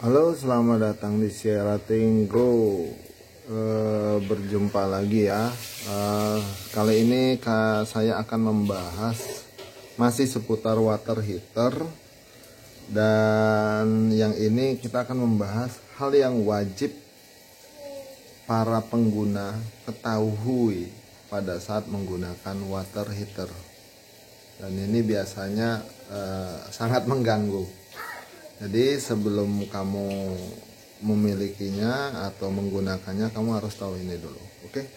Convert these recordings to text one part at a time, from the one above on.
Halo, selamat datang di Sherating Go. Berjumpa lagi ya. Kali ini saya akan membahas masih seputar water heater, dan yang ini kita akan membahas hal yang wajib para pengguna ketahui pada saat menggunakan water heater, dan ini biasanya sangat mengganggu. Jadi sebelum kamu memilikinya atau menggunakannya, kamu harus tahu ini dulu. Oke,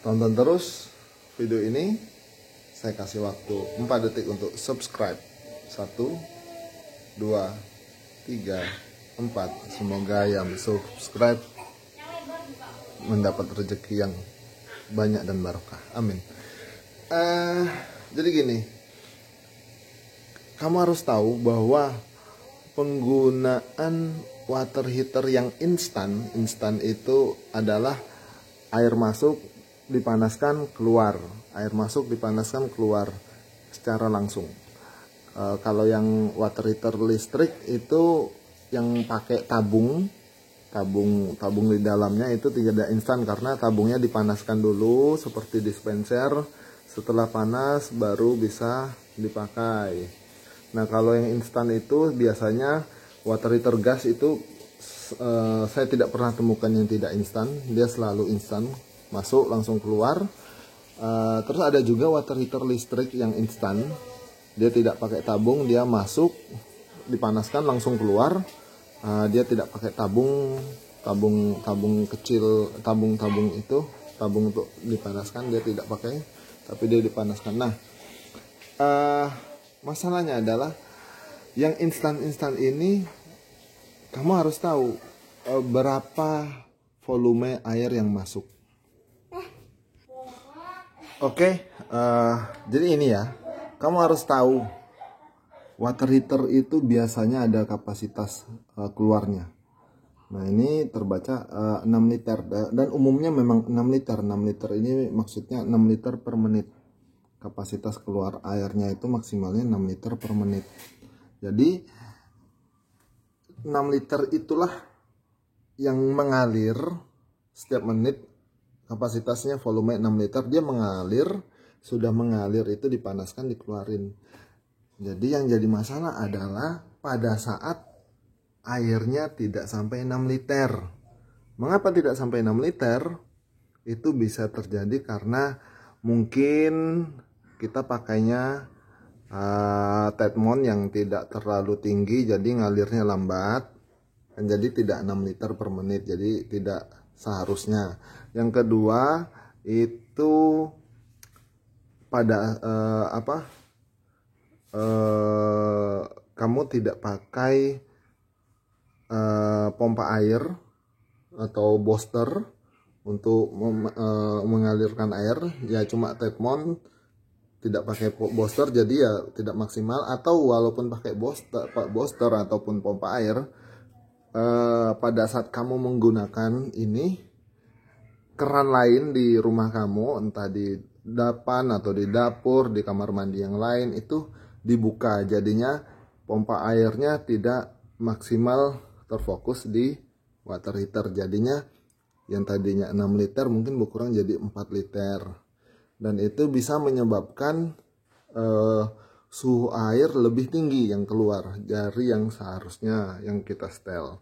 tonton terus video ini. Saya kasih waktu 4 detik untuk subscribe. 1, 2, 3, 4. Semoga yang subscribe mendapat rezeki yang banyak dan barokah. Amin. Jadi gini, kamu harus tahu bahwa penggunaan water heater yang instan itu adalah air masuk dipanaskan keluar, air masuk dipanaskan keluar secara langsung. Kalau yang water heater listrik itu yang pakai tabung di dalamnya itu tidak instan, karena tabungnya dipanaskan dulu seperti dispenser. Setelah panas baru bisa dipakai. Nah, kalau yang instan itu biasanya water heater gas itu saya tidak pernah temukan yang tidak instan. Dia selalu instan, masuk langsung keluar. Terus ada juga water heater listrik yang instan. Dia tidak pakai tabung, dia masuk, dipanaskan langsung keluar. Dia tidak pakai tabung kecil, tabung untuk dipanaskan dia tidak pakai, tapi dia dipanaskan. Nah, masalahnya adalah yang instan ini kamu harus tahu berapa volume air yang masuk. Oke, jadi ini ya, kamu harus tahu water heater itu biasanya ada kapasitas keluarnya. Nah, ini terbaca 6 liter, dan umumnya memang 6 liter. 6 liter ini maksudnya 6 liter per menit. Kapasitas keluar airnya itu maksimalnya 6 liter per menit. Jadi 6 liter itulah yang mengalir setiap menit. Kapasitasnya volume 6 liter, dia mengalir, sudah mengalir itu dipanaskan, dikeluarin. Jadi yang jadi masalah adalah pada saat airnya tidak sampai 6 liter. Mengapa tidak sampai 6 liter? Itu bisa terjadi karena mungkin kita pakainya tetmon yang tidak terlalu tinggi, jadi ngalirnya lambat, dan jadi tidak 6 liter per menit, jadi tidak seharusnya. Yang kedua itu pada kamu tidak pakai pompa air atau booster untuk mengalirkan air, ya cuma tetmon, tidak pakai booster, jadi ya tidak maksimal. Atau walaupun pakai booster ataupun pompa air, pada saat kamu menggunakan ini, keran lain di rumah kamu, entah di depan atau di dapur, di kamar mandi yang lain, itu dibuka, jadinya pompa airnya tidak maksimal terfokus di water heater. Jadinya yang tadinya 6 liter mungkin berkurang jadi 4 liter. Dan itu bisa menyebabkan suhu air lebih tinggi yang keluar dari yang seharusnya yang kita setel.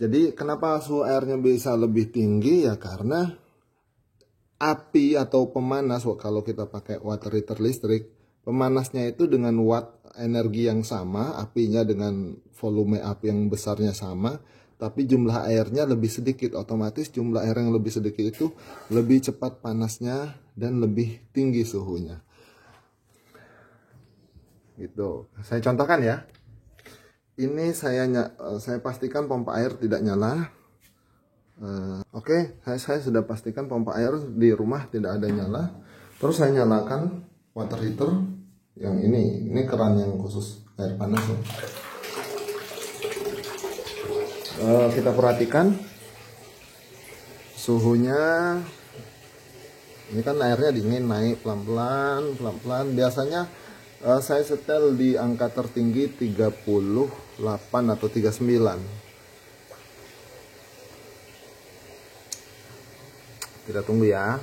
Jadi kenapa suhu airnya bisa lebih tinggi? Ya karena api atau pemanas, kalau kita pakai water heater listrik, pemanasnya itu dengan watt energi yang sama, apinya dengan volume api yang besarnya sama, tapi jumlah airnya lebih sedikit. Otomatis jumlah air yang lebih sedikit itu lebih cepat panasnya dan lebih tinggi suhunya. Gitu. Saya contohkan ya. Ini saya pastikan pompa air tidak nyala. Oke, saya sudah pastikan pompa air di rumah tidak ada nyala. Terus saya nyalakan water heater yang ini keran yang khusus air panas ya. Kita perhatikan suhunya. Ini kan airnya dingin, naik pelan-pelan. Biasanya saya setel di angka tertinggi 30 atau 39. Kita tunggu ya.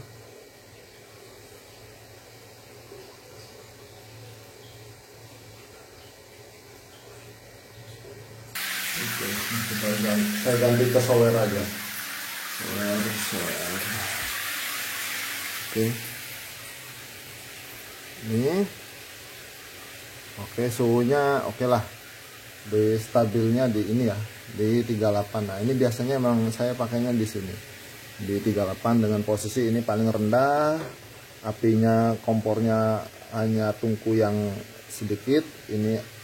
Oke, saya ganti ke shower aja. Shower. Oke. Ini. Oke, suhunya oke lah. Di stabilnya di ini ya, di 38. Nah, ini biasanya memang saya pakainya di sini. Di 38 dengan posisi ini paling rendah. Apinya, kompornya hanya tungku yang sedikit. Ini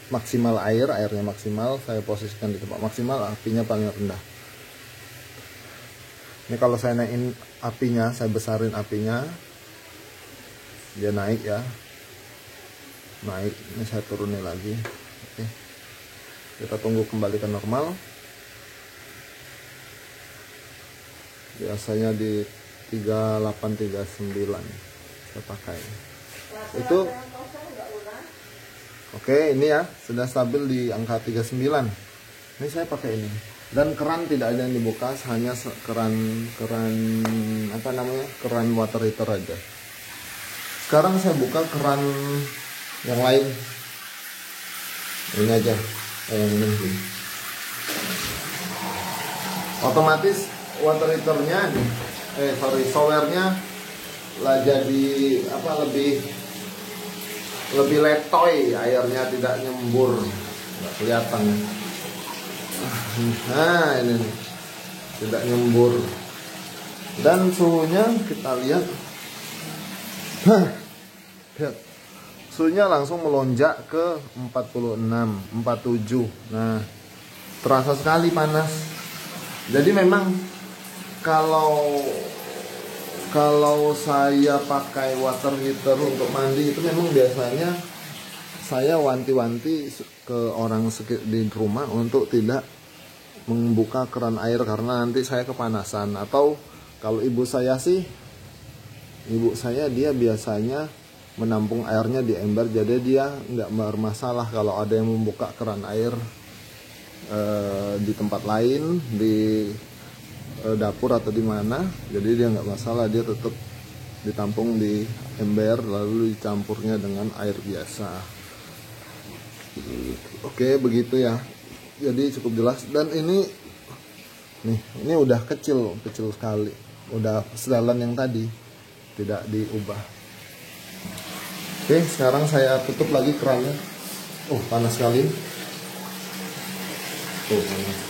maksimal airnya maksimal, saya posisikan di tempat maksimal, apinya paling rendah. Ini kalau saya naikin apinya, saya besarin apinya, dia naik ya, naik. Ini saya turunin lagi. Oke, kita tunggu kembali ke normal. Biasanya di 38-39 saya pakai itu. Oke, ini ya sudah stabil di angka 39. Ini saya pakai ini. Dan keran tidak ada yang dibuka, hanya keran apa namanya? Keran water heater aja. Sekarang saya buka keran yang lain. Ini aja. Yang ini. Otomatis water heaternya showernya lah jadi apa, lebih letoy, airnya tidak nyembur, nggak kelihatan. Nah, ini nih, tidak nyembur. Dan suhunya kita lihat, lihat suhunya langsung melonjak ke 46, 47. Nah, terasa sekali panas. Jadi memang kalau saya pakai water heater untuk mandi itu memang biasanya saya wanti-wanti ke orang di rumah untuk tidak membuka keran air karena nanti saya kepanasan. Atau kalau ibu saya dia biasanya menampung airnya di ember, jadi dia nggak bermasalah kalau ada yang membuka keran air di tempat lain, di dapur atau di mana, jadi dia nggak masalah, dia tetap ditampung di ember lalu dicampurnya dengan air biasa. Oke, begitu ya, jadi cukup jelas. Dan ini udah kecil sekali, udah sedalam yang tadi, tidak diubah. Oke, sekarang saya tutup lagi kerannya. Panas sekali. Panas.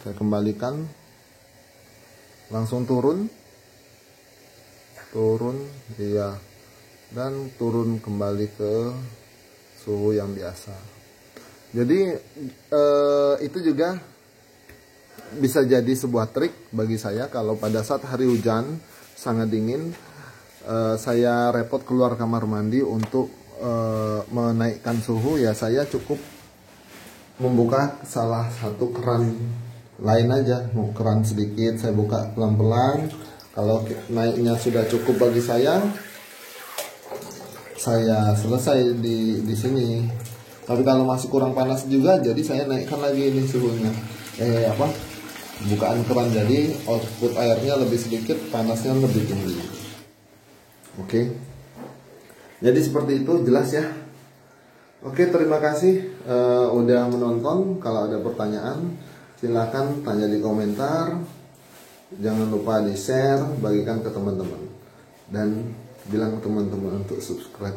Saya kembalikan, langsung turun iya, dan turun kembali ke suhu yang biasa. Jadi itu juga bisa jadi sebuah trik bagi saya kalau pada saat hari hujan sangat dingin, saya repot keluar kamar mandi untuk menaikkan suhu, ya saya cukup membuka salah satu keran lain aja, keran sedikit saya buka pelan-pelan. Kalau naiknya sudah cukup bagi saya selesai di sini. Tapi kalau masih kurang panas juga, jadi saya naikkan lagi ini suhunya, bukaan keran, jadi output airnya lebih sedikit, panasnya lebih tinggi. Oke, jadi seperti itu, jelas ya. Oke, terima kasih udah menonton. Kalau ada pertanyaan silahkan tanya di komentar. Jangan lupa di share, bagikan ke teman-teman, dan bilang ke teman-teman untuk subscribe.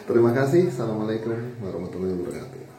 Terima kasih. Assalamualaikum warahmatullahi wabarakatuh.